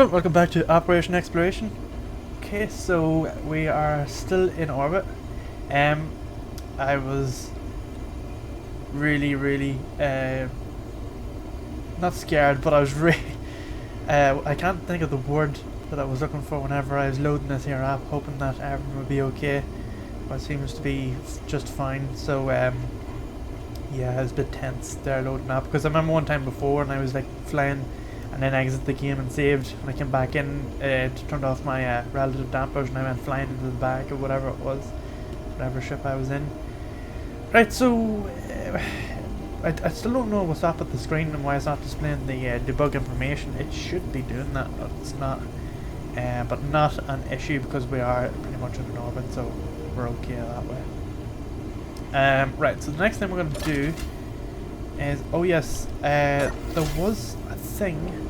everyone, welcome back to Operation Exploration. Okay, so we are still in orbit. I was really not scared, but I was really I can't think of the word that I was looking for whenever I was loading this here app, hoping that everything would be okay, but it seems to be just fine. So yeah, I was a bit tense there loading up, because I remember one time before and I was like flying and then I exited the game and saved. When I came back in, turned off my relative dampers and I went flying into the back of whatever it was, whatever ship I was in. Right, so I still don't know what's up with the screen and why it's not displaying the debug information. It should be doing that, but it's not. But not an issue because we are pretty much in an orbit, so we're okay that way. Right, so the next thing we're going to do is, oh yes, there was a thing.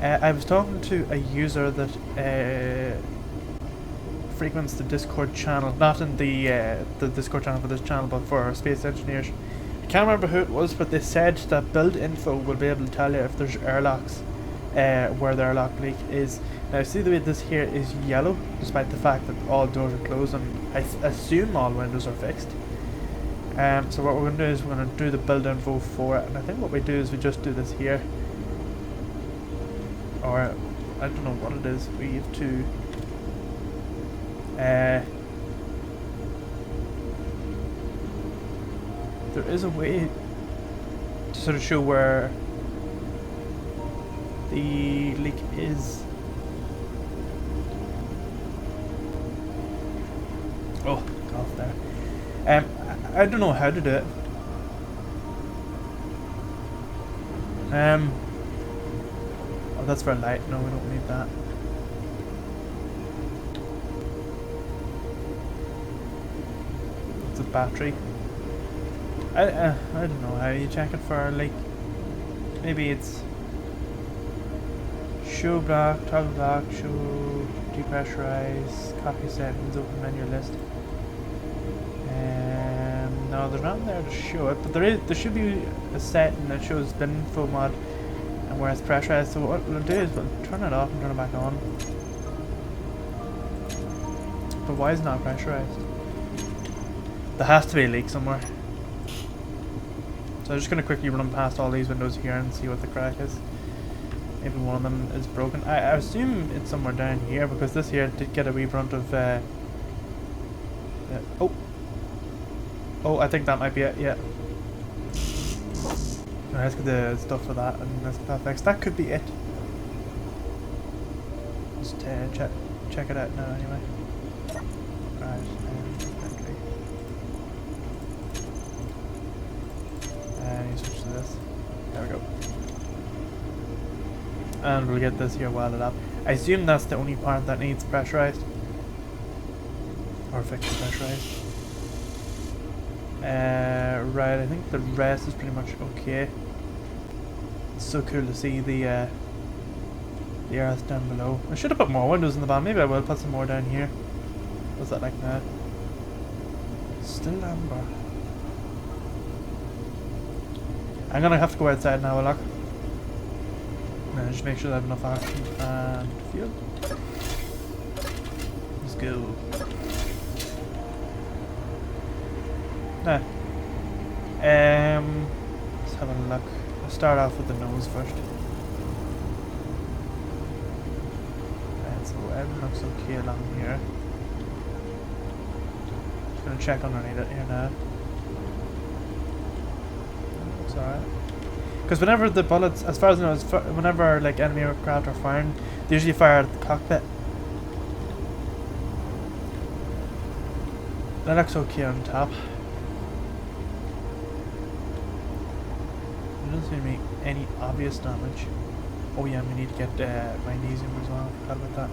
I was talking to a user that frequents the Discord channel, not in the Discord channel for this channel, but for our space engineers. I can't remember who it was, but they said that build info will be able to tell you if there's airlocks, where the airlock leak is. Now see the way this here is yellow, despite the fact that all doors are closed and I assume all windows are fixed. So what we're going to do is we're going to do the build info for it, and I think what we do is we just do this here, or I don't know what it is. We have to there is a way to sort of show where the leak is. Oh, got off there. I don't know how to do it. Oh, that's for light. No, we don't need that. It's a battery. I don't know how you check it for, like, maybe it's show block, toggle block, show depressurize, copy settings, open menu list. No, there's nothing there to show it, but there should be a setting that shows the info mod and where it's pressurized. So what we'll do is we'll turn it off and turn it back on. But why is it not pressurized? There has to be a leak somewhere. So I'm just going to quickly run past all these windows here and see what the crack is. Maybe one of them is broken. I assume it's somewhere down here, because this here did get a wee brunt of oh, I think that might be it, yeah. Let's get the stuff for that and let's get that fixed. That could be it. Just check it out now anyway. Right, and you switch to this. There we go. And we'll get this here welded up. I assume that's the only part that needs pressurized. Or fixed pressurized. Right, I think the rest is pretty much okay. It's so cool to see the earth down below. I should have put more windows in the bottom. Maybe I will put some more down here. What's that like now? Still amber. I'm gonna have to go outside and have a look. And just make sure I have enough oxygen and fuel. Let's go. Nah. Let's have a look. I'll start off with the nose first. Right, so everything looks okay along here. Just gonna check underneath it here now. Looks alright. Because whenever the bullets, as far as I know, whenever like enemy aircraft are firing, they usually fire at the cockpit. That looks okay on top. Doesn't seem to be any obvious damage. Oh yeah, we need to get magnesium as well. I forgot about that.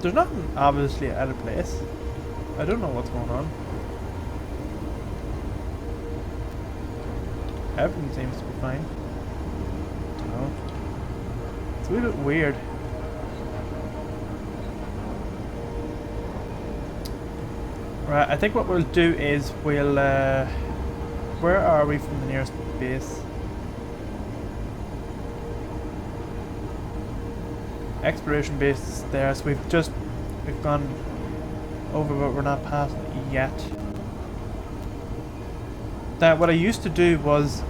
There's nothing obviously out of place. I don't know what's going on. Everything seems to be fine. No. It's a wee bit weird. Right, I think what we'll do is we'll where are we from the nearest base? exploration base there, so we've gone over, but we're not past it yet. Now, what I used to do was,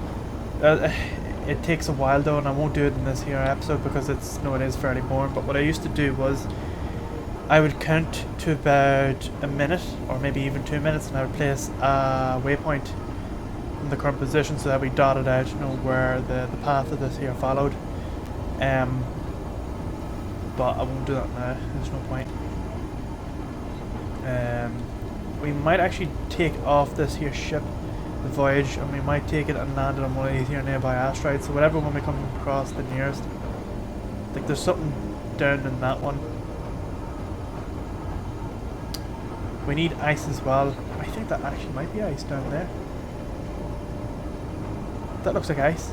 it takes a while though, and I won't do it in this here episode because it is fairly boring. But what I used to do was, I would count to about a minute, or maybe even 2 minutes, and I would place a waypoint in the current position so that we dotted out, you know, where the path of this here followed. But I won't do that now. There's no point. We might actually take off this here ship, the voyage, and we might take it and land it on one of these here nearby asteroids. So whatever one we come across the nearest. I think there's something down in that one. We need ice as well. I think that actually might be ice down there. That looks like ice.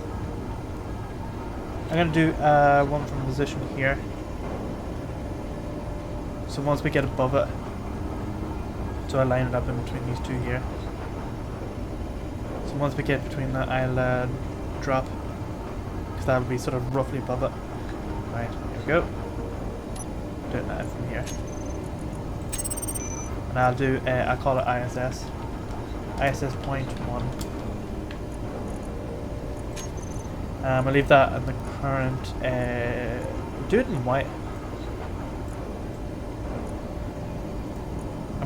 I'm gonna do one from position here. So once we get above it, so I line it up in between these two here. So once we get between that, I'll drop, because that would be sort of roughly above it. Right, here we go. Do it now from here. And I'll do, I'll call it ISS. ISS point 1. I'll leave that in the current, do it in white.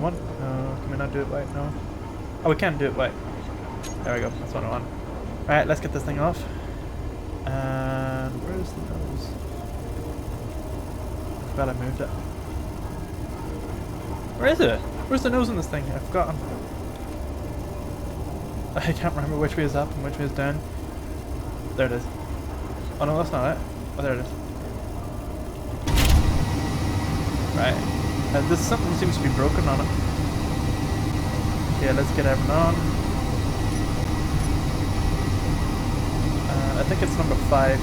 Can we not do it white? No. Oh, we can do it white. There we go, that's what I want. Alright, let's get this thing off. And where's the nose? I forgot I moved it. Where is it? Where's the nose in this thing? I've forgotten. I can't remember which way is up and which way is down. There it is. Oh no, that's not it. Oh, there it is. Right. This something seems to be broken on it. Okay, let's get everything on. I think it's number 5.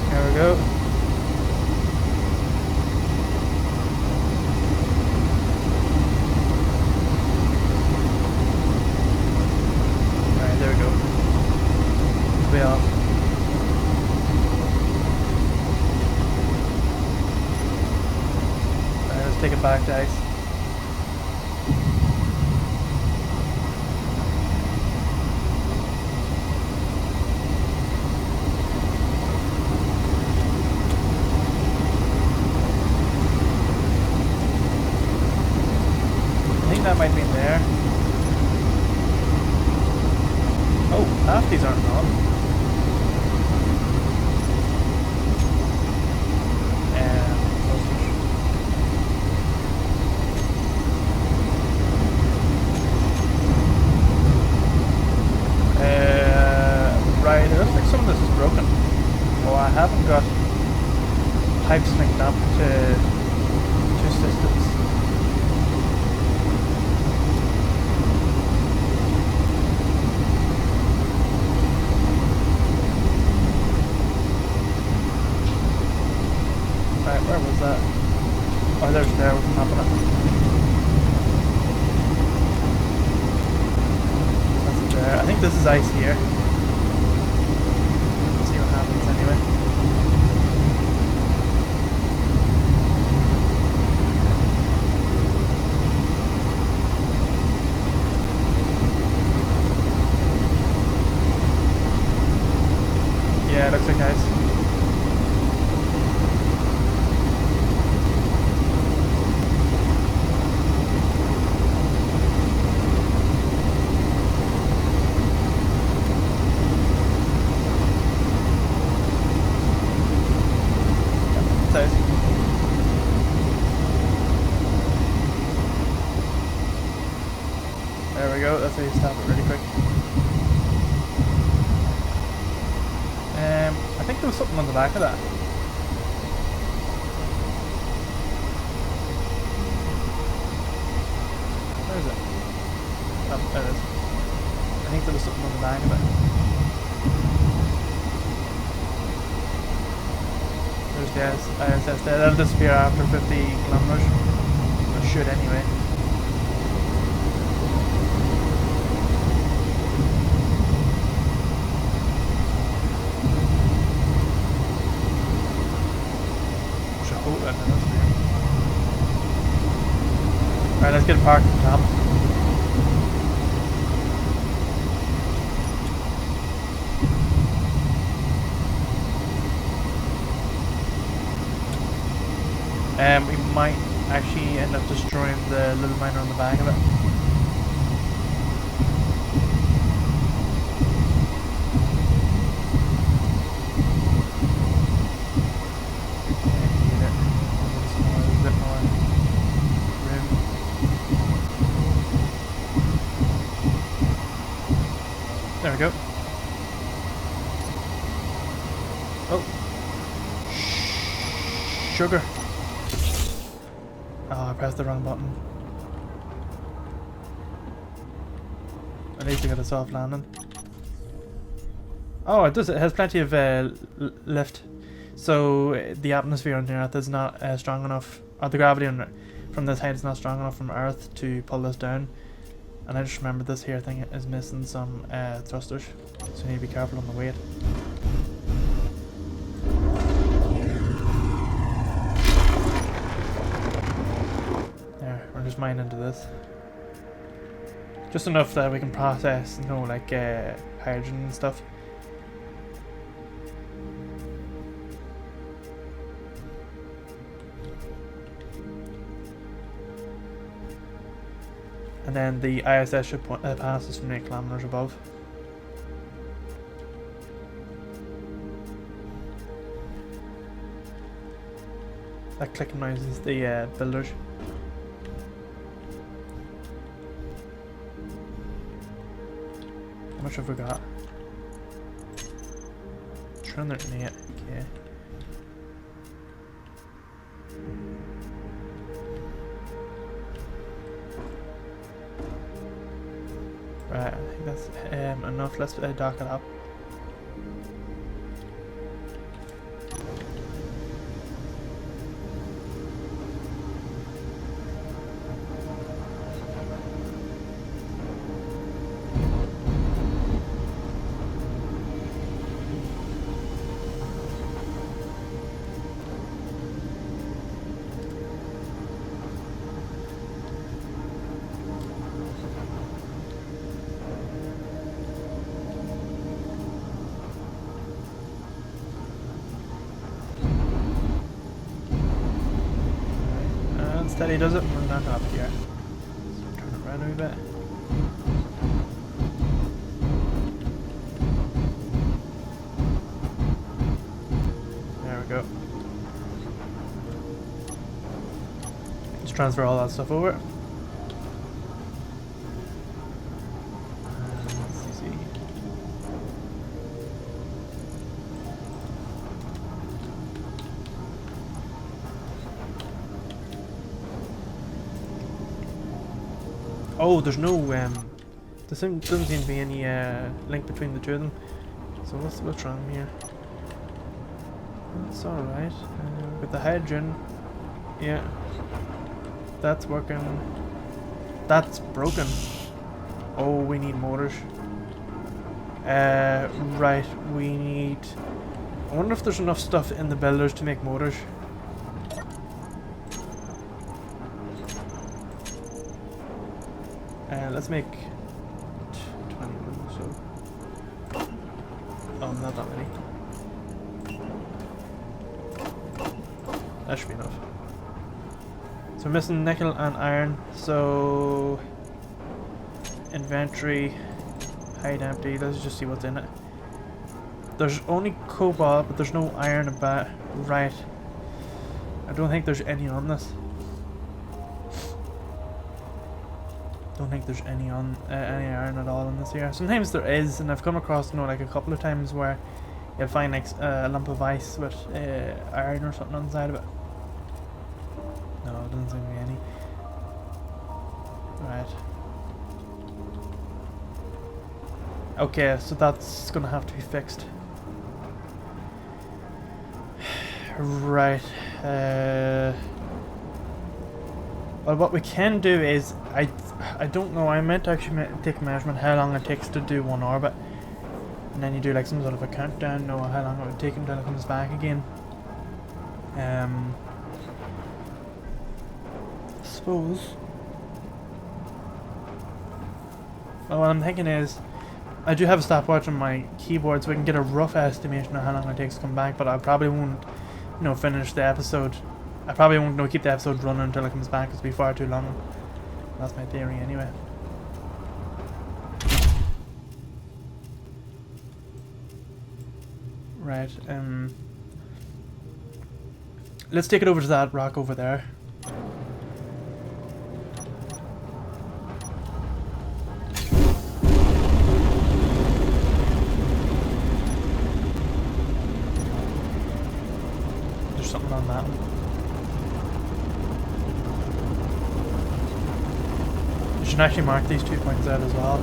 There we go. Take it back to ice. I think that might be in there. Oh, half these aren't on. Some of this is broken. Oh, I haven't got pipes linked up to 2 systems. Right, where was that? Oh, there with the map on it. That's there. I think this is ice here. Anyway. Yeah, it looks like ice. There we go, that's how you stop it really quick. I think there was something on the back of that. Where is it? Oh, there it is. I think there was something on the back of it. just the ISS there. That'll disappear after 50 kilometers. Or should anyway. Right, let's get parked on top. We might actually end up destroying the little miner on the back of it. There we go. Oh. Sugar. Oh, I pressed the wrong button. At least I got a soft landing. Oh, it does. It has plenty of lift. So the atmosphere on the Earth is not strong enough, or the gravity on, from this height is not strong enough from Earth to pull this down. And I just remember this here thing is missing some thrusters, so you need to be careful on the weight. There, we're just mining into this. Just enough that we can process, you know, like hydrogen and stuff. And then the ISS should pass us from 8 kilometers above. That clicking noise is the builders. How much have we got? 308, okay. Right, I think that's enough. Let's dock it up. Steady does it, we're not up here. So turn it around a wee bit. There we go. Let's transfer all that stuff over. Let's see. Oh, there's no there doesn't seem to be any link between the two of them. So what's wrong here? That's all right. With the hydrogen, yeah, that's working. That's broken. Oh, we need motors. Right, we need. I wonder if there's enough stuff in the builders to make motors. Let's make 21, so... Oh, not that many. That should be enough. So we're missing nickel and iron, so... Inventory, hide empty, let's just see what's in it. There's only cobalt, but there's no iron about. Right. I don't think there's any on this. Don't think there's any iron at all in this here. Sometimes there is, and I've come across, you know, like a couple of times where you'll find like a lump of ice with iron or something on the side of it. No, it doesn't seem to be any. Right. Okay, so that's gonna have to be fixed. Right. Well, what we can do is, I don't know, I meant to actually take a measurement how long it takes to do one orbit. And then you do like some sort of a countdown, know how long it would take until it comes back again. I suppose. Well, what I'm thinking is, I do have a stopwatch on my keyboard so we can get a rough estimation of how long it takes to come back, but I probably won't, finish the episode. I probably won't, keep the episode running until it comes back, 'cause it'll be far too long. That's my theory anyway. Right, let's take it over to that rock over there. There's something on that one. You should actually mark these 2 points out as well.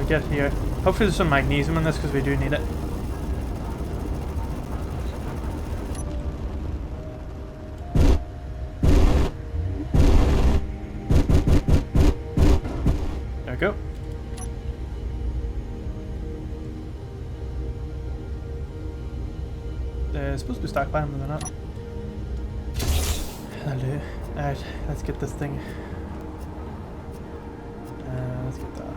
Get here. Hopefully there's some magnesium in this because we do need it. There we go. They're supposed to be stuck by them, but they're not. That'll do. Alright, let's get this thing. Let's get that.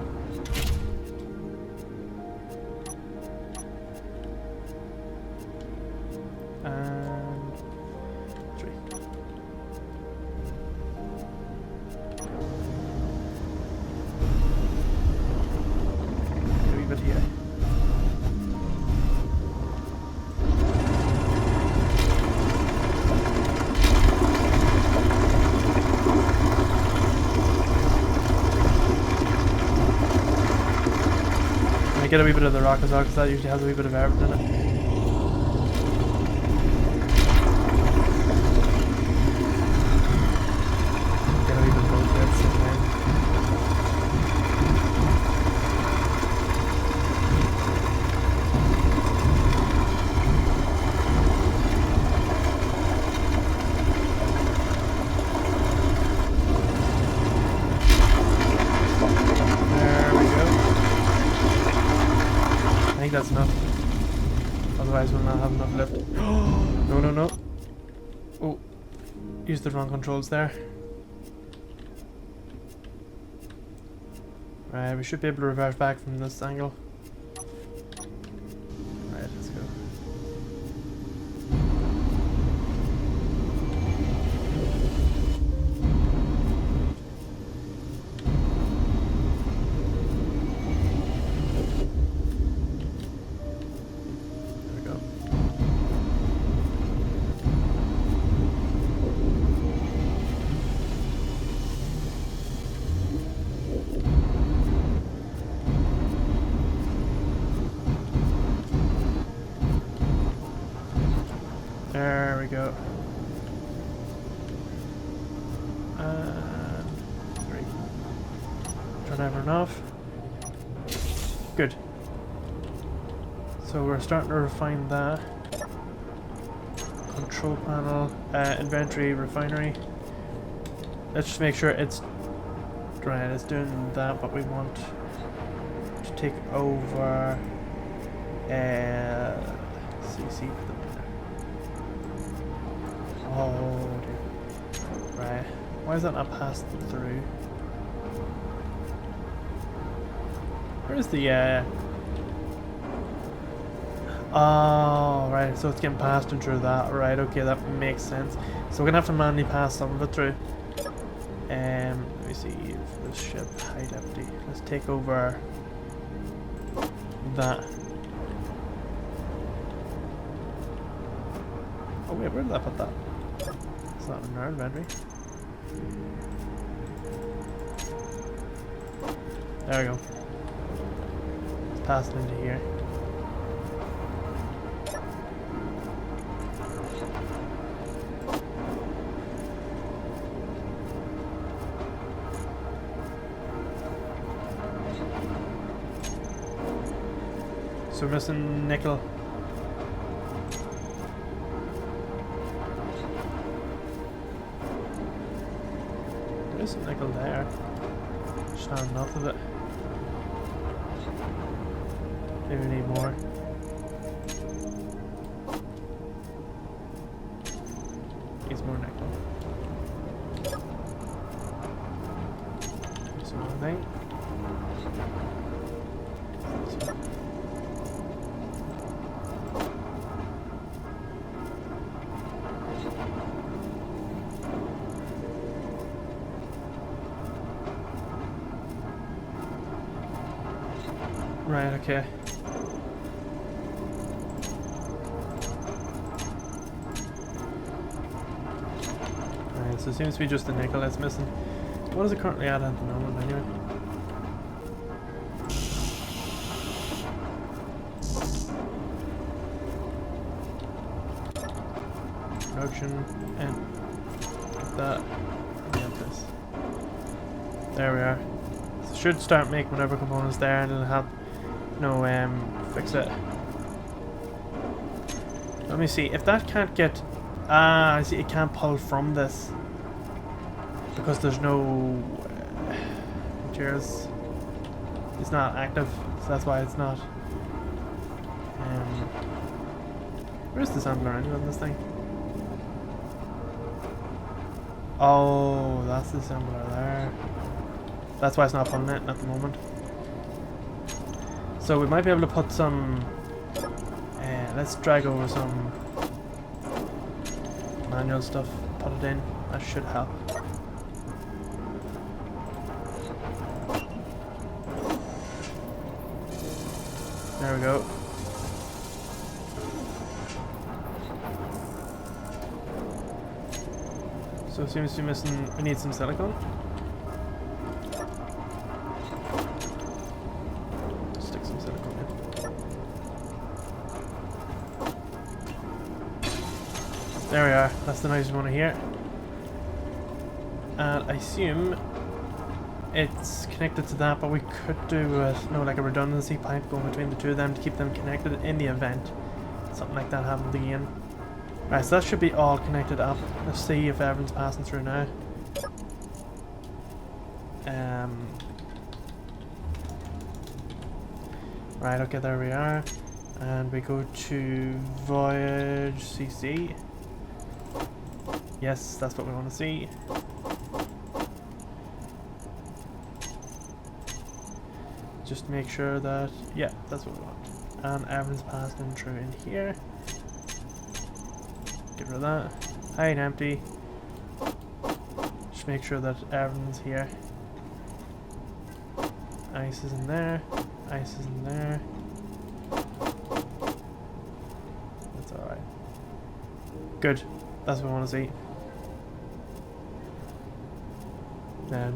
And 3. A wee bit here. I get a wee bit of the rock as well, because that usually has a wee bit of everything in it. That's enough. Otherwise we'll not have enough left. No, no, no. Oh, used the wrong controls there. Right, we should be able to reverse back from this angle. Right, let's go. There we go. And 3. Turn everyone off. Good. So we're starting to refine that. Control panel, inventory, refinery. Let's just make sure it's right. It's doing that, but we want to take over CC for the. Oh dear. Right. Why is that not passed through? Where's the oh, right, so it's getting passed in through that. Right, okay, that makes sense. So we're gonna have to manually pass some of it through. Let me see for this ship, height empty. Let's take over that. Oh wait, where did I put that? It's not in our inventory. There we go. It's passed into here. So we're missing nickel. There is some nickel there. Just not enough of it. Maybe we need more. Needs more nickel. Some more thing. Right, okay. Right, so it seems to be just the nickel that's missing. What is it currently at the moment, anyway? Production, and get that, and get this. There we are. So it should start making whatever components there, and it'll have fix it. Let me see if that can't get. I see it can't pull from this because there's no materials. It's not active, so that's why it's not. Where's the sampler anyway on this thing? Oh, that's the sampler there. That's why it's not pulling it at the moment. So we might be able to put some, let's drag over some manual stuff, put it in, that should help. There we go. So it seems to be missing, we need some silicone. There we are, that's the noise we want to hear. And I assume it's connected to that, but we could do like a redundancy pipe going between the two of them to keep them connected in the event something like that happened again. Right, so that should be all connected up. Let's see if everyone's passing through now. Right, okay, there we are. And we go to Voyage CC. Yes, that's what we want to see. Just make sure that, yeah, that's what we want. And everyone's passed in through in here. Get rid of that. Hide empty. Just make sure that everyone's here. Ice is in there. Ice is in there. That's alright. Good. That's what we want to see.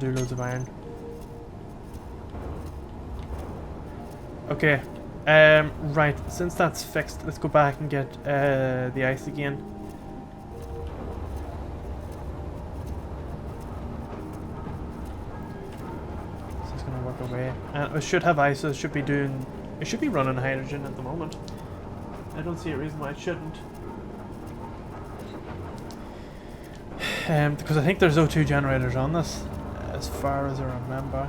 Do loads of iron. Okay. Right. Since that's fixed, let's go back and get the ice again. So it's gonna work away. And it should have ice, so it should be doing. It should be running hydrogen at the moment. I don't see a reason why it shouldn't. Because I think there's O2 generators on this, as far as I remember.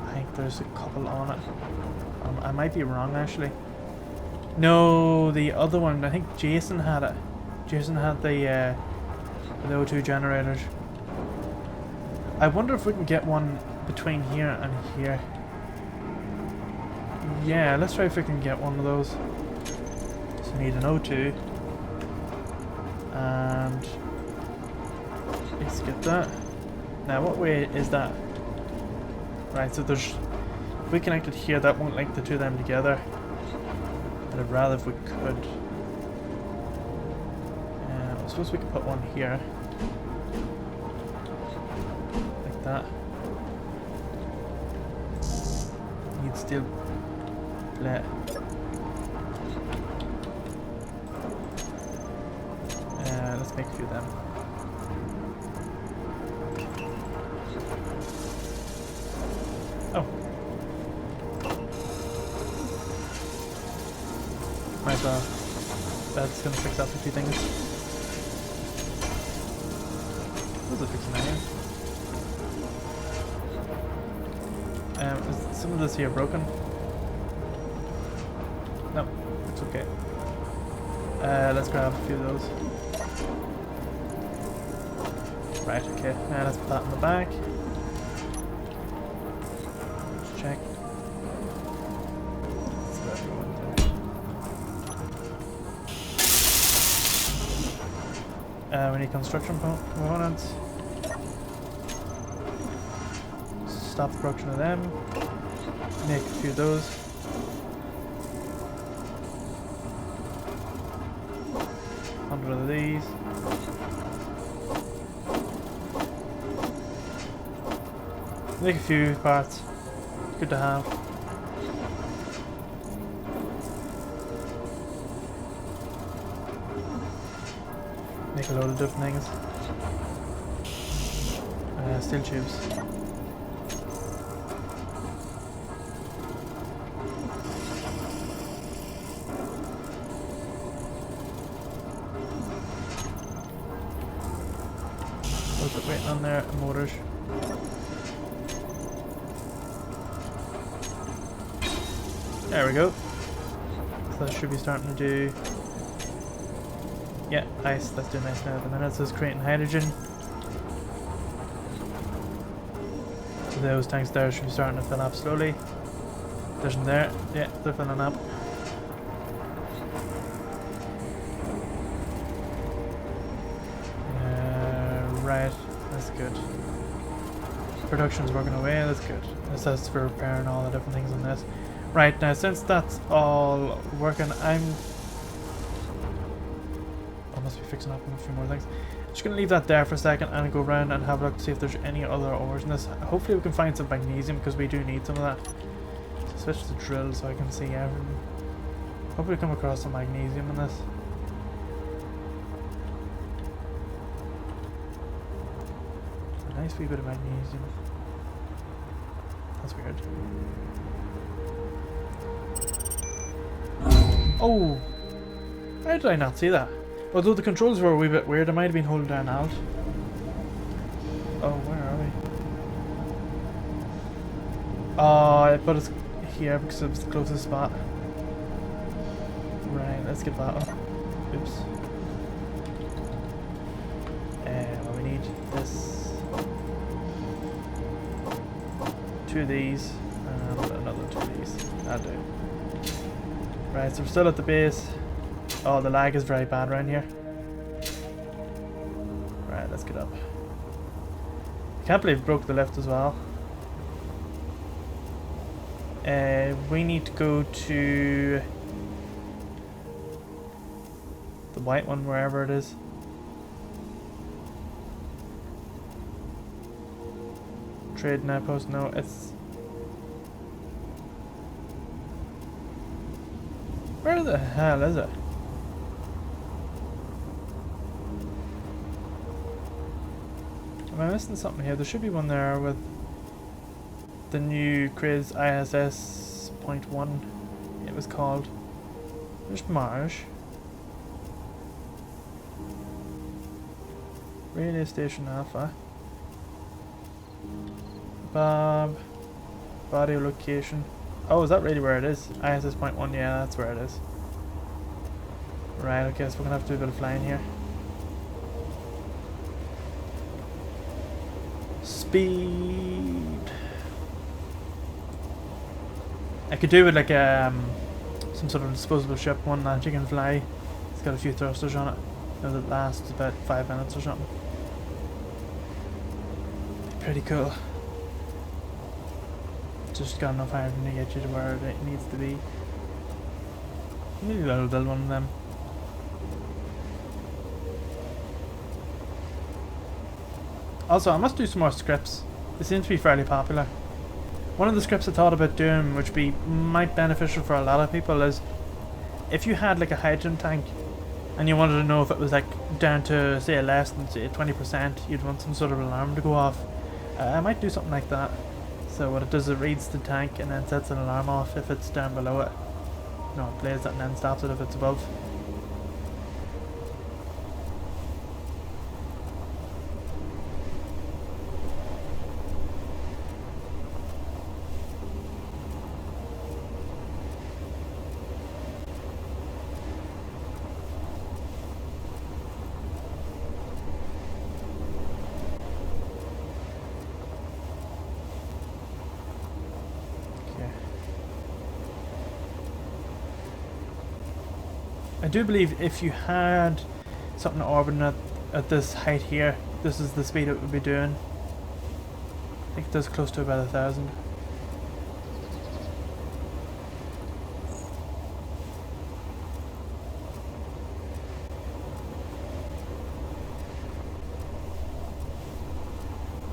I think there's a couple on it. I might be wrong actually. No, the other one, I think Jason had it. Jason had the O2 generators. I wonder if we can get one between here and here. Yeah, let's try if we can get one of those. So we need an O2. And let's get that. Now what way is that? Right, so there's, if we connect it here, that won't link the two of them together. But I'd rather if we could. suppose we could put one here. Like that. Need steel plate. Let's make a few of them. Oh. Might as well. That's gonna fix up a few things. Those are fixing that here. Is some of this here broken? No, it's okay. Let's grab a few of those. Right, okay. Let's put that in the back. Let's check. So everyone there. We need construction components. Stop the production of them. Make a few of those. Hundred of these. Make a few parts. Good to have. Make a load of different things. Steel tubes. Those are waiting on their motors. There we go. So that should be starting to do. Yeah, nice. That's doing nice now at the minute. So it's creating hydrogen. So those tanks there should be starting to fill up slowly. There's them there. Yeah, they're filling up. Right, that's good. Production's working away, that's good. This is for repairing all the different things on this. Right, now since that's all working, I must be fixing up on a few more things. Just gonna leave that there for a second and go around and have a look to see if there's any other ores in this. Hopefully we can find some magnesium because we do need some of that. So switch to drill so I can see everything. Hopefully we come across some magnesium in this. A nice wee bit of magnesium. That's weird. Oh! How did I not see that? Although the controls were a wee bit weird, I might have been holding down Alt. Oh, where are we? Oh, but it's here because it was the closest spot. Right, let's get that one. Oops. Well, we need this. 2 of these, and another 2 of these. That'll do. Right, so we're still at the base. Oh, the lag is very bad around here. Right, let's get up. I can't believe it broke the lift as well. We need to go to the white one, wherever it is. Trade now post. No, it's. Where the hell is it? Am I missing something here? There should be one there with the new Prates ISS .1. It was called. There's Mars. Radio Station Alpha. Bob. Body location. Oh, is that really where it is? ISS .1, yeah, that's where it is. Right, okay, so we're gonna have to do a bit of flying here. Speed. I could do it like some sort of disposable ship, one that you can fly. It's got a few thrusters on it. That lasts about 5 minutes or something. Pretty cool. Just got enough hydrogen to get you to where it needs to be. Maybe I'll build one of them. Also, I must do some more scripts. They seem to be fairly popular. One of the scripts I thought about doing, which might beneficial for a lot of people, is if you had like a hydrogen tank and you wanted to know if it was like down to say less than say 20%, you'd want some sort of alarm to go off. I might do something like that. So what it does, it reads the tank and then sets an alarm off if it's down below it. No, it plays it and then stops it if it's above. I do believe if you had something orbiting at this height here, this is the speed it would be doing. I think it does close to about 1,000.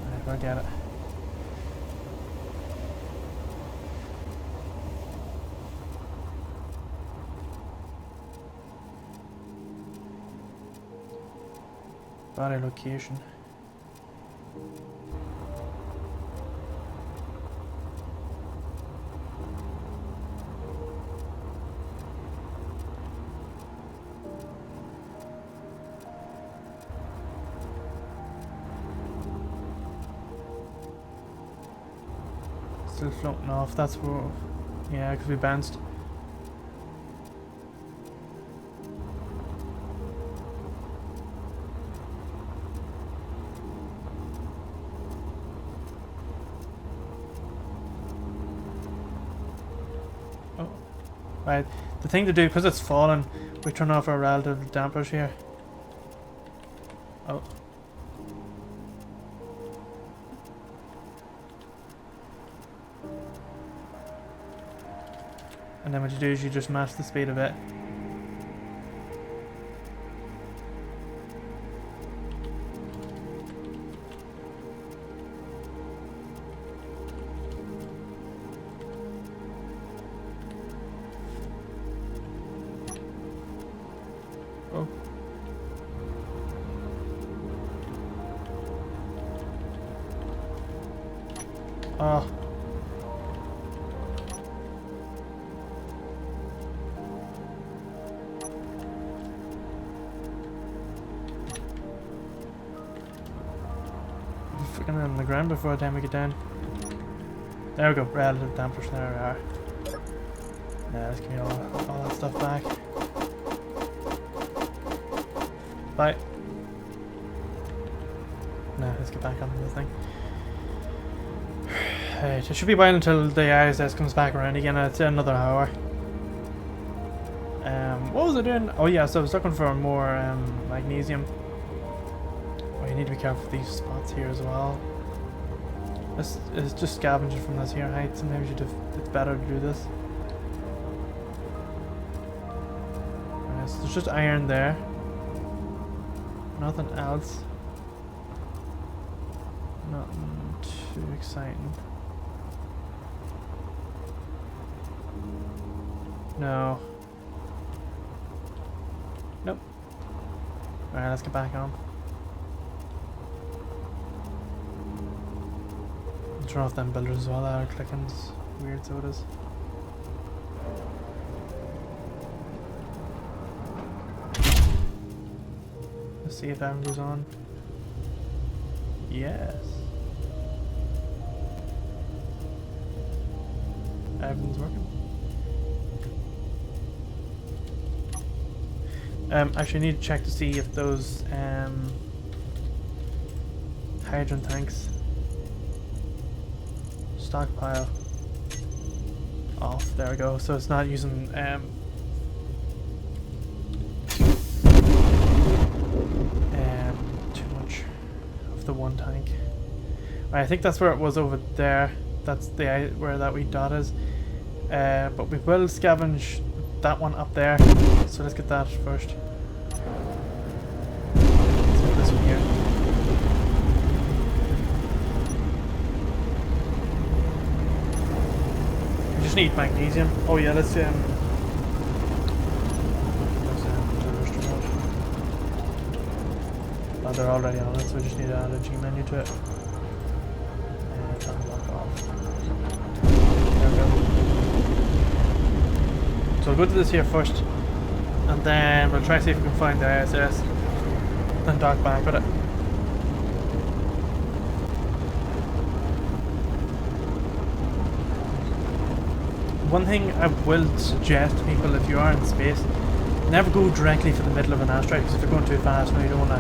Alright, we'll get it. Body location. Still floating off, that's where... yeah, because we bounced. Right, the thing to do, because it's fallen, we turn off our relative dampers here. Oh. And then what you do is you just match the speed of it. Oh. Oh. Freaking on the ground before the time we get down. There we go, relative dampers, there we are. Yeah, let's give me all that stuff back. Bye. Nah, let's get back onto the thing. Right, it should be waiting until the ISS comes back around again. It's another hour. What was I doing? Oh yeah, so I was looking for more magnesium. Oh, you need to be careful with these spots here as well. This is just scavenging from this here height. Sometimes it's better to do this. Alright, so there's just iron there. Nothing else. Nothing too exciting. No. Nope. Alright, let's get back on. Turn off them builders as well, that are clicking. It's weird, so it is. Let's see if that goes on. Yes. Everything's working. Actually, I need to check to see if those hydrogen tanks stockpile off. There we go. So it's not using too much of the one tank. Right, I think that's where it was over there. That's the where that wee dot is. But we will scavenge that one up there. So let's get that first. Let's get this one here. need magnesium. Oh yeah, let's oh, they're already on it, so we just need to add a G menu to it. And unlock off. There we go. So we'll go to this here first, and then we'll try to see if we can find the ISS, then dock back with it. One thing I will suggest to people, if you are in space, never go directly for the middle of an asteroid, because if you're going too fast and you don't want to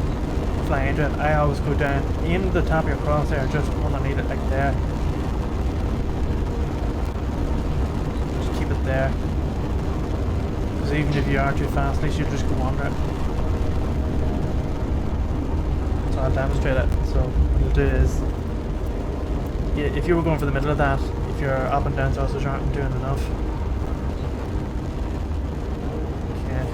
fly into it, I always go down, aim the top of your crosshair just underneath it, like there. Just keep it there. Because even if you are too fast, at least you'll just go under it. So I'll demonstrate it. So what you'll do is, if you were going for the middle of that, if your up and down thrusters aren't doing enough. Okay.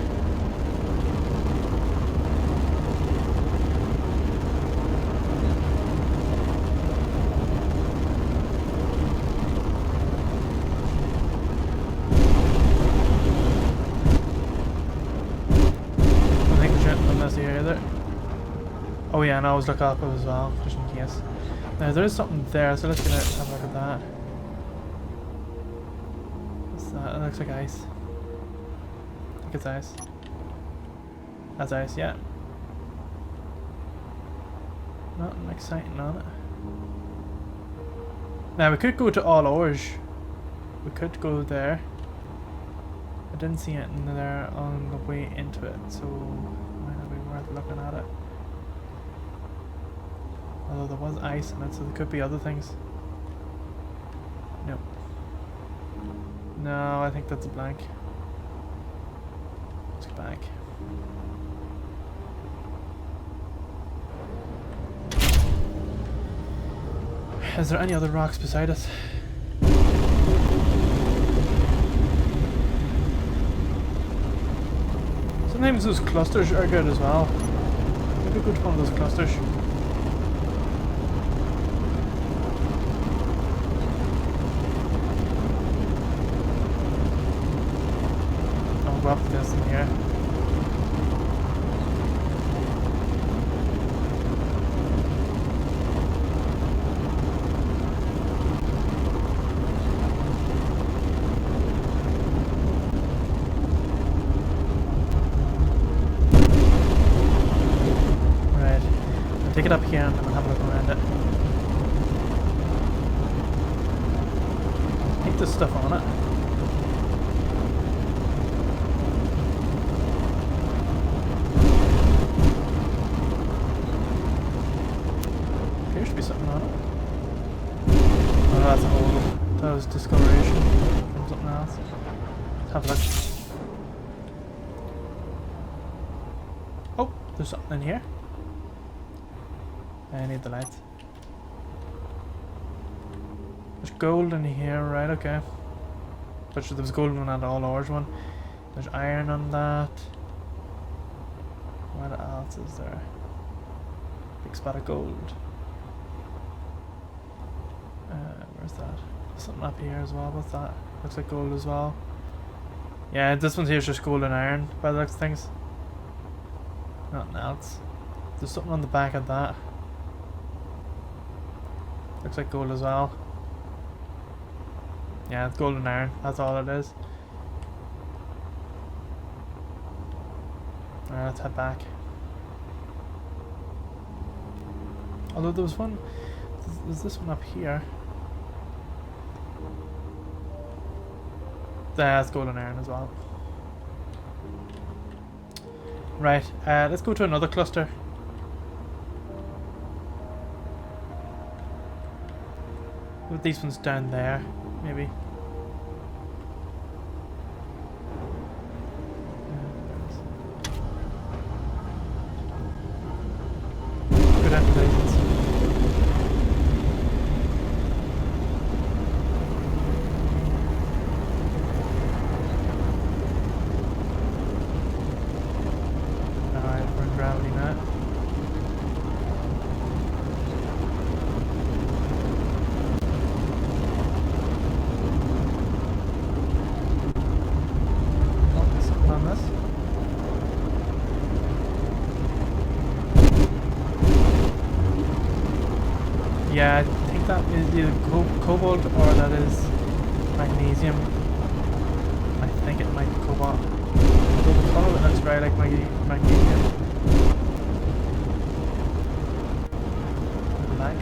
I think we shouldn't put this here either. Oh yeah, and I always look up as well, just in case. Now there is something there, so let's have a look at that. It looks like ice. I think it's ice. That's ice, yeah. Nothing exciting on it. Now we could go to all oars. We could go there. I didn't see anything there on the way into it, so it might not be worth looking at it. Although there was ice in it, so there could be other things. Nope. No, I think that's a blank. It's a blank. Is there any other rocks beside us? Sometimes those clusters are good as well. Maybe go to one of those clusters. Go up this in here. Right. I'll take it up here and then we'll have a look around it. I think there's stuff on it. That's a hole. That was discoloration from something else. Let's have a look. Oh, there's something in here. I need the light. There's gold in here, right? Okay. But there was gold on that all ours one. There's iron on that. What else is there? Big spot of gold. Where's that? Something up here as well. What's that? Looks like gold as well. Yeah, this one's here is just gold and iron by the looks of things. Nothing else. There's something on the back of that. Looks like gold as well. Yeah, it's gold and iron. That's all it is. Alright, let's head back. Although there was one. There's this one up here. That's gold and iron as well. Right, let's go to another cluster. With these ones down there, maybe. Good applications. Yeah, I think that is either cobalt or that is magnesium. I think it might be cobalt. Although the colour looks very like magnesium. Black.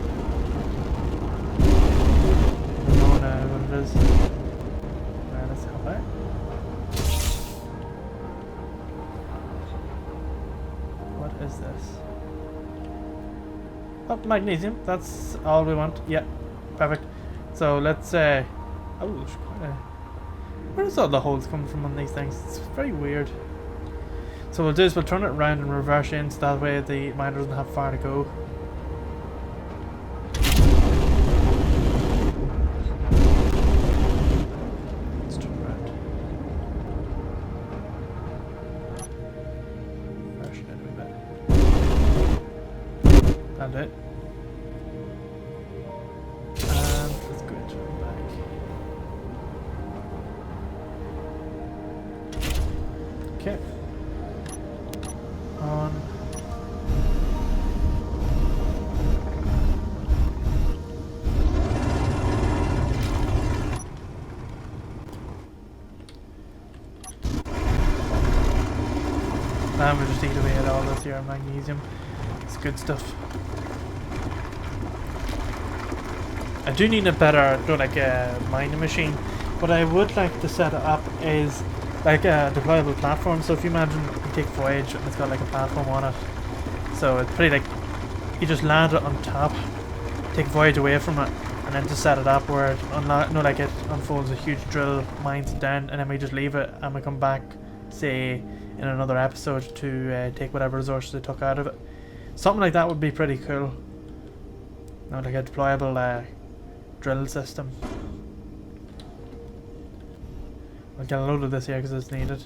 I don't know what it is. Let's help out. What is this? Oh, magnesium. That's all we want. Yeah, perfect. So let's oh, there's quite a... Where does all the holes come from on these things? It's very weird. So what we'll do is we'll turn it around and reverse in, so that way the miner doesn't have far to go. Let's turn around. Reverse it in a bit. That'll do it. And let's go into it back. Okay. On. And we just eat away at all this here magnesium. It's good stuff. I do need a better, like a mining machine. What I would like to set up is like a deployable platform. So if you imagine you take Voyage and it's got like a platform on it, so it's pretty like you just land it on top, take Voyage away from it, and then just set it up where it like it unfolds a huge drill, mines it down, and then we just leave it and we come back, say in another episode, to take whatever resources it took out of it. Something like that would be pretty cool. Like a deployable drill system. I'll get a load of this here because it's needed.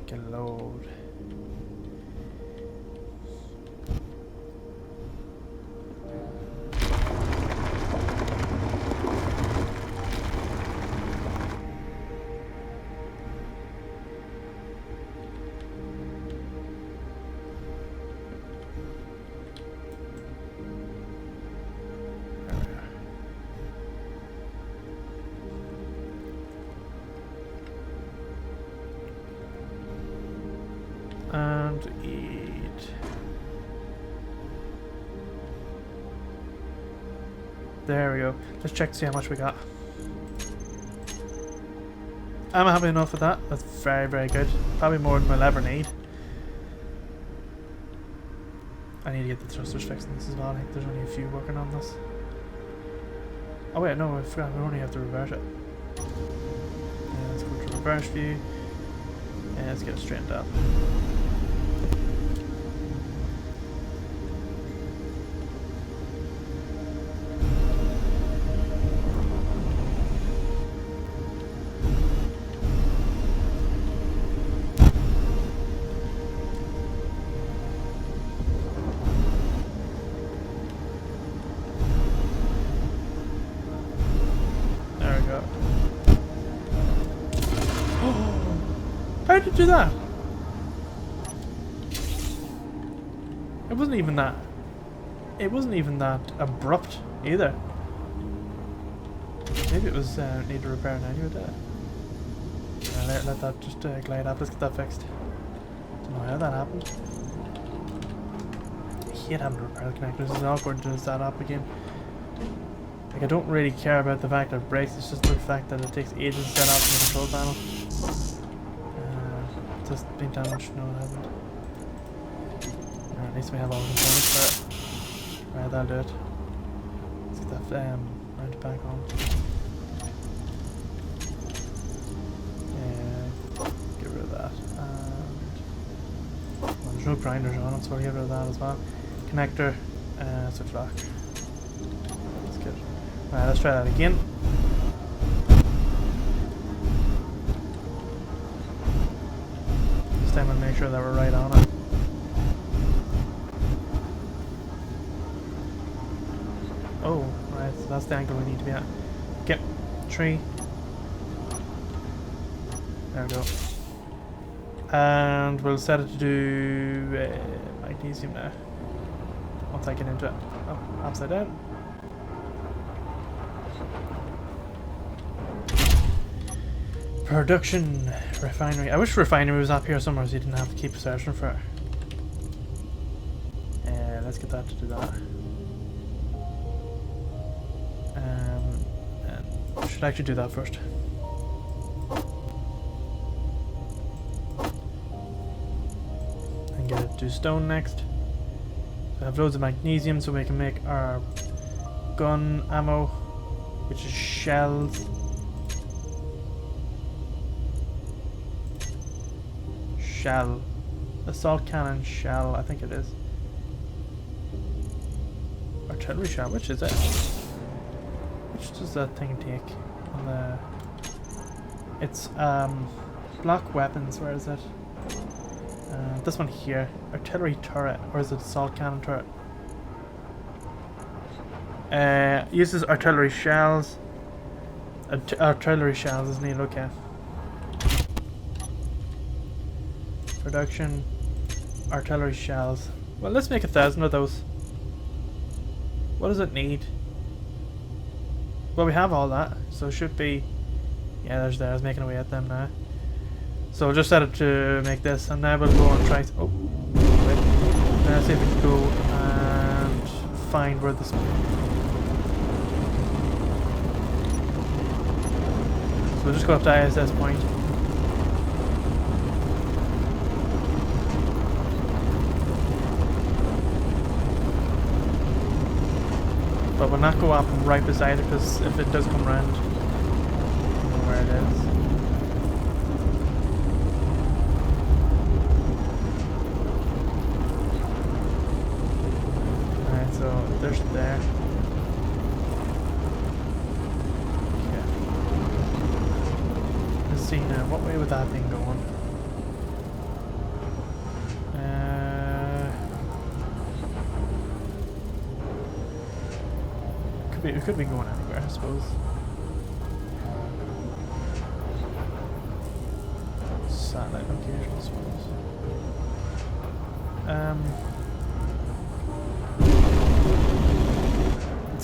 Get a load. And eat. There we go. Let's check to see how much we got. I'm happy enough with that. That's very, very good. Probably more than we'll ever need. I need to get the thrusters fixed in this as well. I think there's only a few working on this. Oh wait, no, I forgot. We only have to reverse it. Yeah, let's go to reverse view. And let's get it straightened up. How did you do that? It wasn't even that. It wasn't even that abrupt either. Maybe it was need to repair an annual there. Let that just glide up. Let's get that fixed. Don't know how that happened. I hate having to repair the connectors. It's awkward to set up again. Like, I don't really care about the fact that it breaks. It's just the fact that it takes ages to set up in the control panel. Just been damaged? No, it hasn't. At least we have all the components for it. Right, that'll do it. Let's get that mounted back on. Yeah, get rid of that. And well, there's no grinders on it, so we'll get rid of that as well. Connector, switch lock. That's good. Right, let's try that again. Time and make sure that we're right on it. Oh, right, so that's the angle we need to be at. Okay, 3. There we go. And we'll set it to do magnesium now. Once I get into it. Oh, upside down. Production refinery. I wish refinery was up here somewhere so you didn't have to keep searching for it. Let's get that to do that. And I should actually do that first. And get it to stone next. So I have loads of magnesium so we can make our gun ammo, which is shells. Shell. Assault cannon shell, I think it is. Artillery shell, which is it? Which does that thing take? On the... It's block weapons, where is it? This one here. Artillery turret, or is it assault cannon turret? Uses artillery shells. Artillery shells is neat, okay. Production, artillery shells. Well, let's make 1,000 of those. What does it need? Well, we have all that, so it should be... Yeah, there's theirs, making away at them now. So we'll just set it to make this, and now we'll go and try... Oh, wait. Now let's see if we can go and find where this... So we'll just go up to ISS point. But we'll not go up right beside it, because if it does come around, I don't know where it is. Alright, so there's there. Okay. Let's see now, what way would that thing go on? It could be going anywhere, I suppose. Satellite location, I suppose.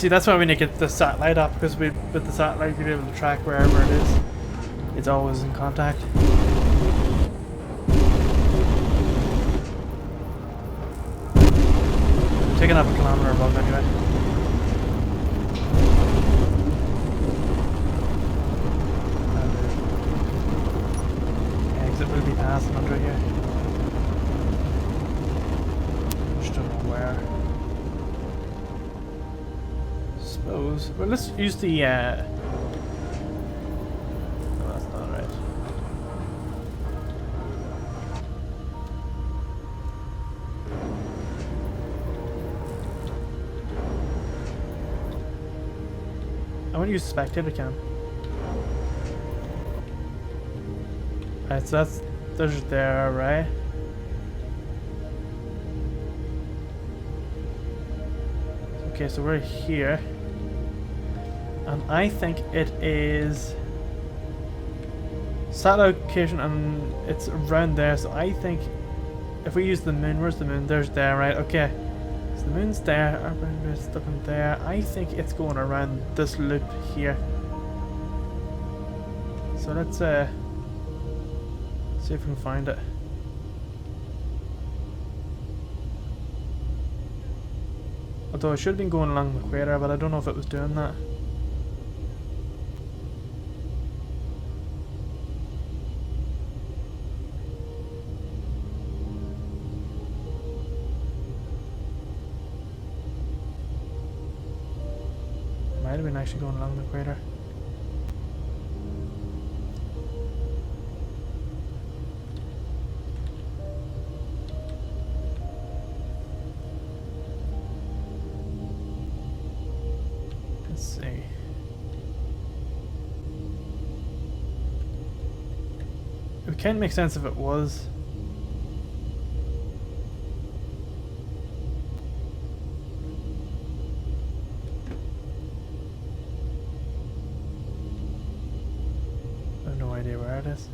See, that's why we need to get the satellite up, because with the satellite you'll be able to track wherever it is. It's always in contact. We're taking up a kilometer above anyway. It will be passing under here. Just don't know where. Suppose. Well, let's use the. No, that's not right. I want to use the spectator cam. Alright, so there's there, right? Okay, so we're here. And I think it is satellite location, and it's around there, so I think if we use the moon, where's the moon? There's there, right? Okay. So the moon's there, our moon is stuck in there. I think it's going around this loop here. So let's see if we can find it. Although I should have been going along the equator, but I don't know if it was doing that. Might have been actually going along the equator. Let's see. It can make sense if it was. place.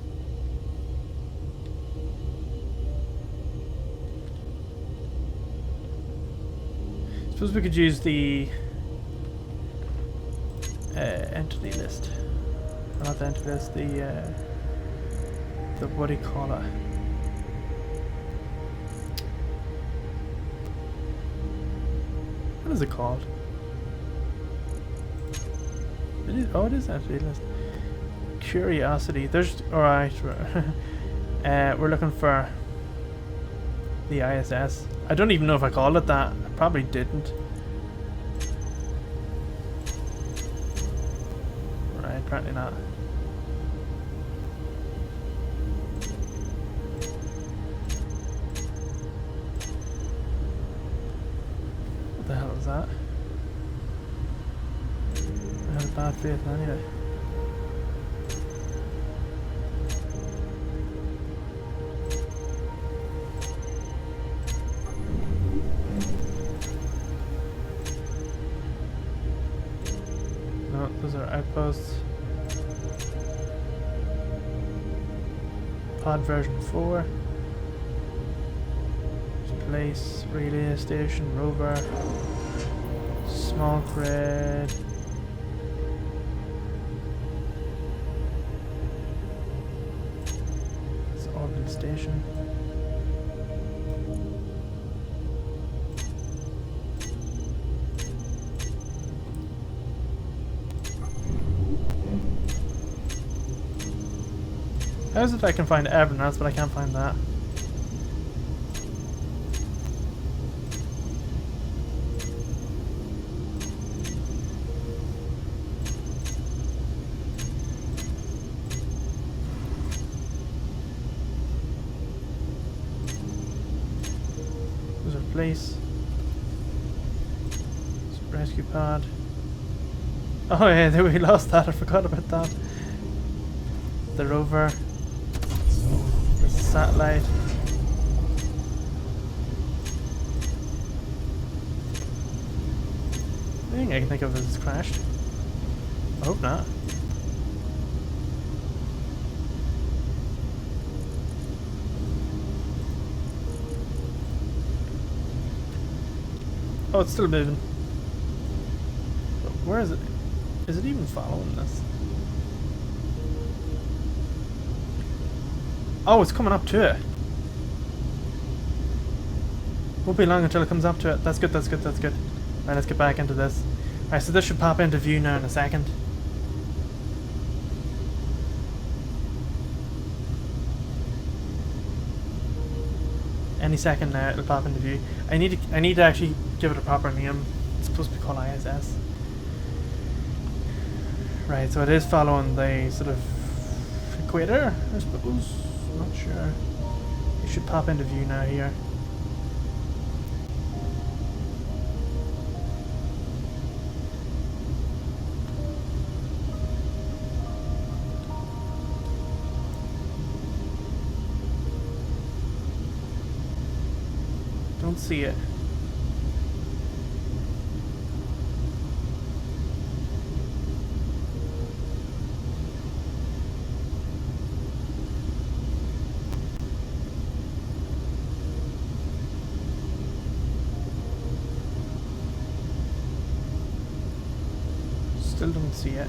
Suppose we could use the entity list. Not the entity list, the what do you call it? What is it called? It is, oh, it is entity list. Curiosity. There's alright. We're looking for the ISS. I don't even know if I called it that. I probably didn't. Right, apparently not. What the hell was that? I had a bad faith anyway. No, those are outposts. Pod version 4. Place, relay station, rover, small crate. It's orbital station. How is it I can find everything else, but I can't find that? There's a place. Rescue pod. Oh yeah, we lost that. I forgot about that. The rover. The satellite. The thing I can think of is it's crashed. I hope not. Oh, it's still moving. But where is it? Is it even following this? Oh, it's coming up to it. Won't be long until it comes up to it. That's good, that's good, that's good. Right, let's get back into this. Alright, so this should pop into view now in a second. Any second now it'll pop into view. I need to actually give it a proper name. It's supposed to be called ISS. Right, so it is following the sort of equator, I suppose. Not sure. It should pop into view now here. Don't see it. Still don't see it.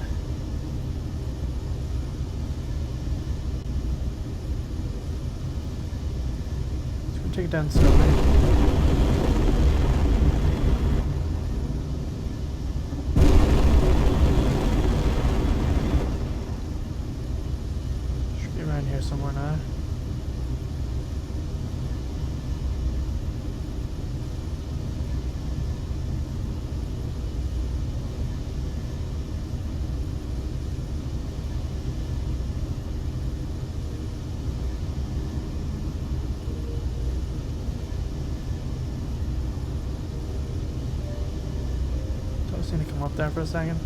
Just gonna take it down slowly. Should be around here somewhere now. Seem to come up there for a second.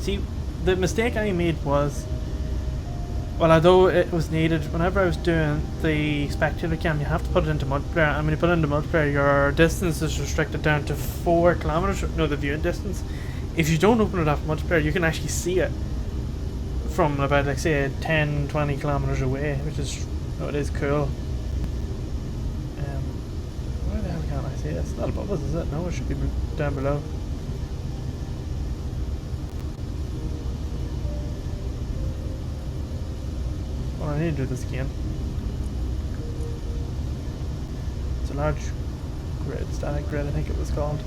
See, the mistake I made was, well, although it was needed, whenever I was doing the spectator cam, you have to put it into multiplayer, and when you put it into multiplayer, your distance is restricted down to 4 kilometers, no, the viewing distance, if you don't open it up multiplayer, you can actually see it from about, like, say 10-20 kilometers away, which is, oh, it is cool. Where the hell can't I see it? It's not above us, is it? No, it should be down below. Well, I need to do this again. It's a large grid, static grid, I think it was called.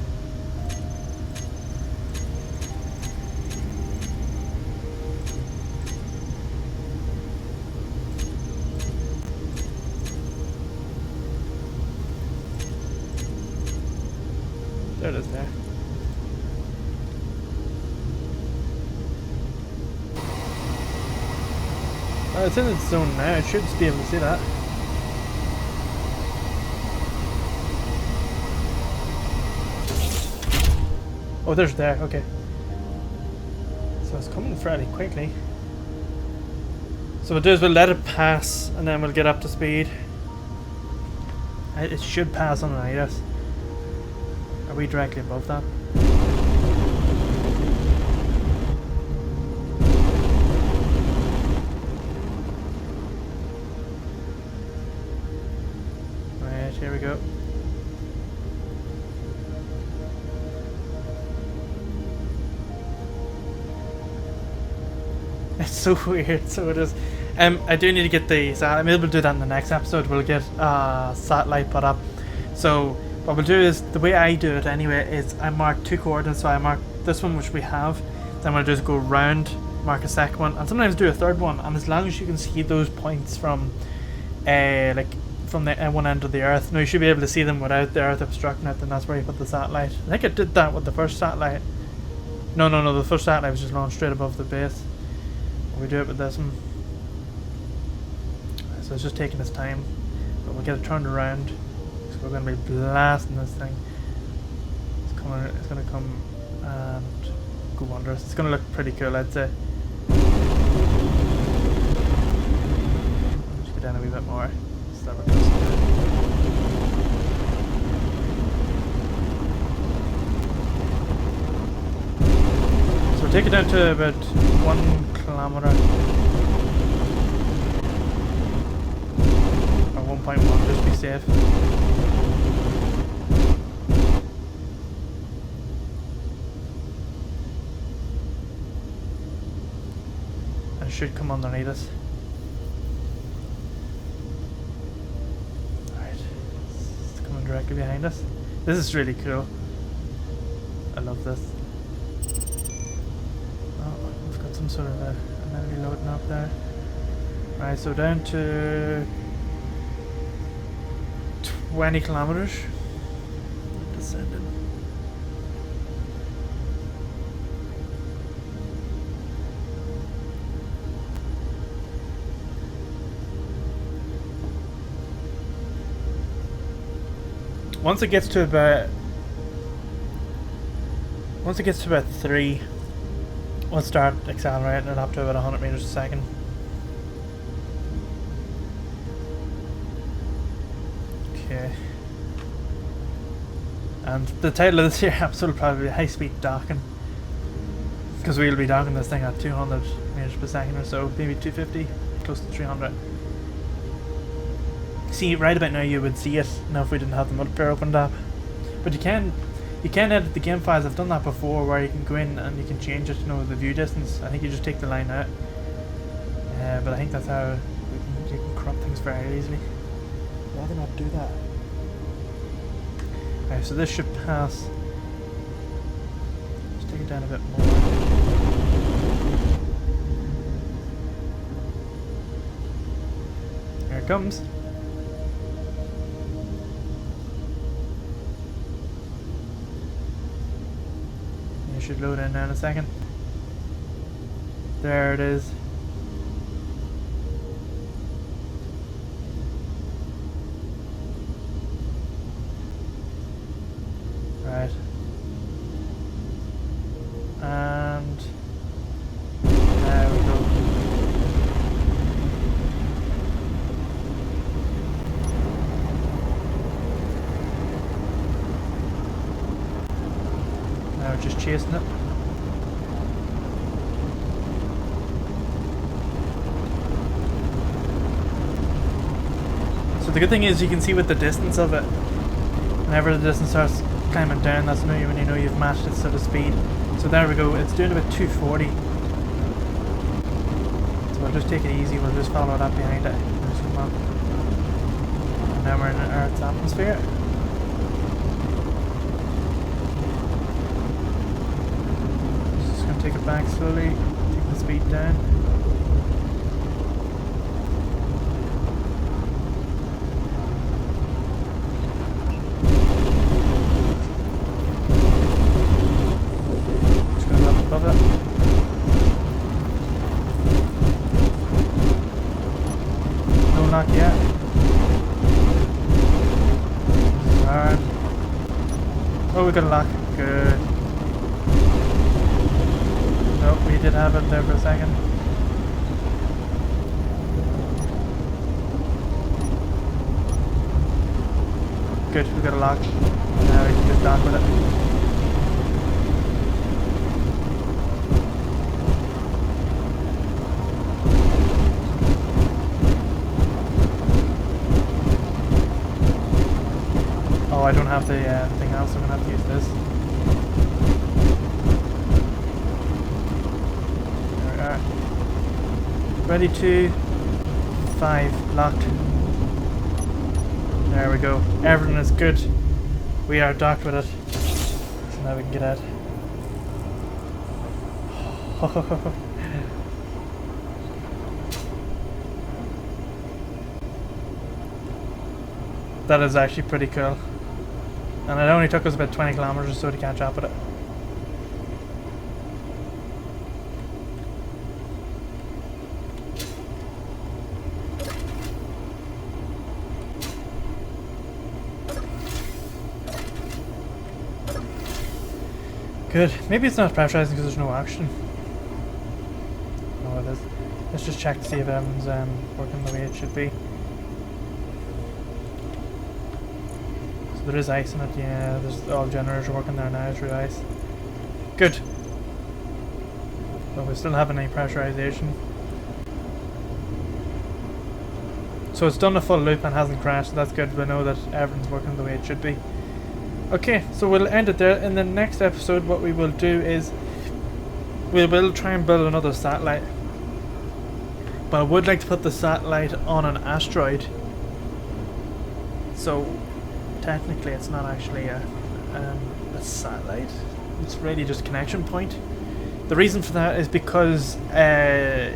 There it is there. Oh, it's in its zone now. I should just be able to see that. Oh, there's there. Okay. So it's coming fairly quickly. So what we'll do is we'll let it pass, and then we'll get up to speed. It should pass underneath us. Are we directly above that? Right, here we go. It's so weird, so it is. I do need to get the satellite. I'm able to do that in the next episode. We'll get satellite put up. So what we'll do is, the way I do it anyway, is I mark 2 coordinates. So I mark this one, which we have. Then we'll just go round, mark a second one, and sometimes do a third one. And as long as you can see those points from, like, from the one end of the Earth, no, you should be able to see them without the Earth obstructing it. Then that's where you put the satellite. I think I did that with the first satellite. No, the first satellite was just launched straight above the base. We do it with this one. So it's just taking its time, but we'll get it turned around. So we're going to be blasting this thing. It's going to come and go under us. It's going to look pretty cool, I'd say. Just go down a wee bit more. So we'll take it down to about 1 kilometer. 1.1, just be safe. And it should come underneath us. Alright, it's coming directly behind us. This is really cool. I love this. Oh, we've got some sort of a enemy loading up there. Right, so down to 20 kilometers. Descending. Once it gets to about 3, we'll start accelerating it up to about 100 meters a second. Okay. And the title of this here episode will probably be High Speed Docking, because we'll be docking this thing at 200 meters per second or so, maybe 250, close to 300. See, right about now you would see it now if we didn't have the multiplayer opened up. But you can edit the game files. I've done that before, where you can go in and you can change it, the view distance. I think you just take the line out. But I think that's how you can crop things very easily. Why did I not do that? Okay, so this should pass. Let's take it down a bit more. Here it comes. You should load in now in a second. There it is. Right. And there we go. Now we're just chasing it. the good thing is you can see with the distance of it. Whenever the distance starts climbing down, that's when you know you've matched its sort of speed. So there we go, it's doing about 240. So we'll just take it easy, we'll just follow that behind it. And now we're in Earth's atmosphere. Just gonna take it back slowly, take the speed down. Not yet. Alright. Oh, we got a lock. Good. Nope, we did have it there for a second. Good, we got a lock. Now we can just dock with it. I don't have the thing else, so I'm gonna have to use this. There we are. Ready to 5, locked. There we go. Everything is good. We are docked with it. So now we can get out. That is actually pretty cool. And it only took us about 20 kilometers or so to catch up with it. Good. Maybe it's not pressurizing because there's no action. Oh, it is. Let's just check to see if everything's working the way it should be. There is ice in it, yeah, there's all generators are working there now through ice. Good. But we still haven't any pressurization. So it's done a full loop and hasn't crashed, so that's good. We know that everything's working the way it should be. Okay, so we'll end it there. In the next episode, what we will do is we will try and build another satellite. But I would like to put the satellite on an asteroid. So technically it's not actually a satellite, it's really just a connection point. The reason for that is because they're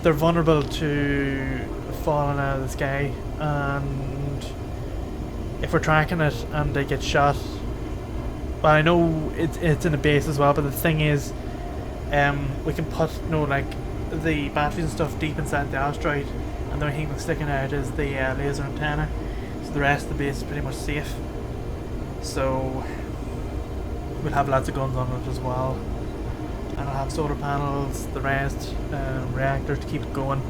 vulnerable to falling out of the sky, and if we're tracking it and they get shot, well, I know it's in a base as well, but the thing is we can put like the batteries and stuff deep inside the asteroid, and the only thing that's sticking out is the laser antenna. The rest of the base is pretty much safe, so we'll have lots of guns on it as well, and I'll have solar panels, the rest, reactors to keep it going,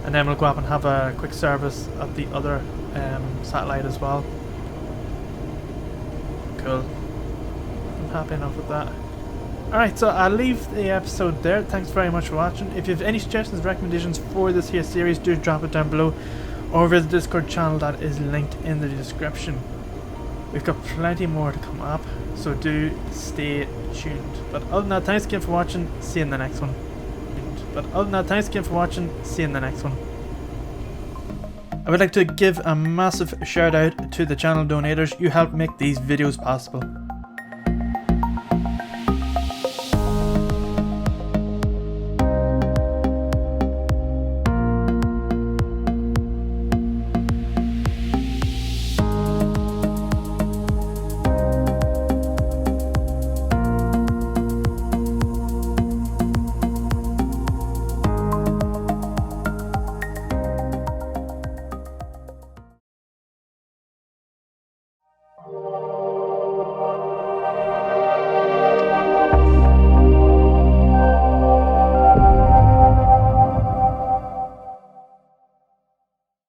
and then we'll go up and have a quick service at the other satellite as well. Cool. I'm happy enough with that. Alright, so I'll leave the episode there. Thanks very much for watching. If you have any suggestions, recommendations for this here series, do drop it down below, or visit the Discord channel that is linked in the description. We've got plenty more to come up, so do stay tuned. But other than that, thanks again for watching. See you in the next one. I would like to give a massive shout out to the channel donators. You help make these videos possible.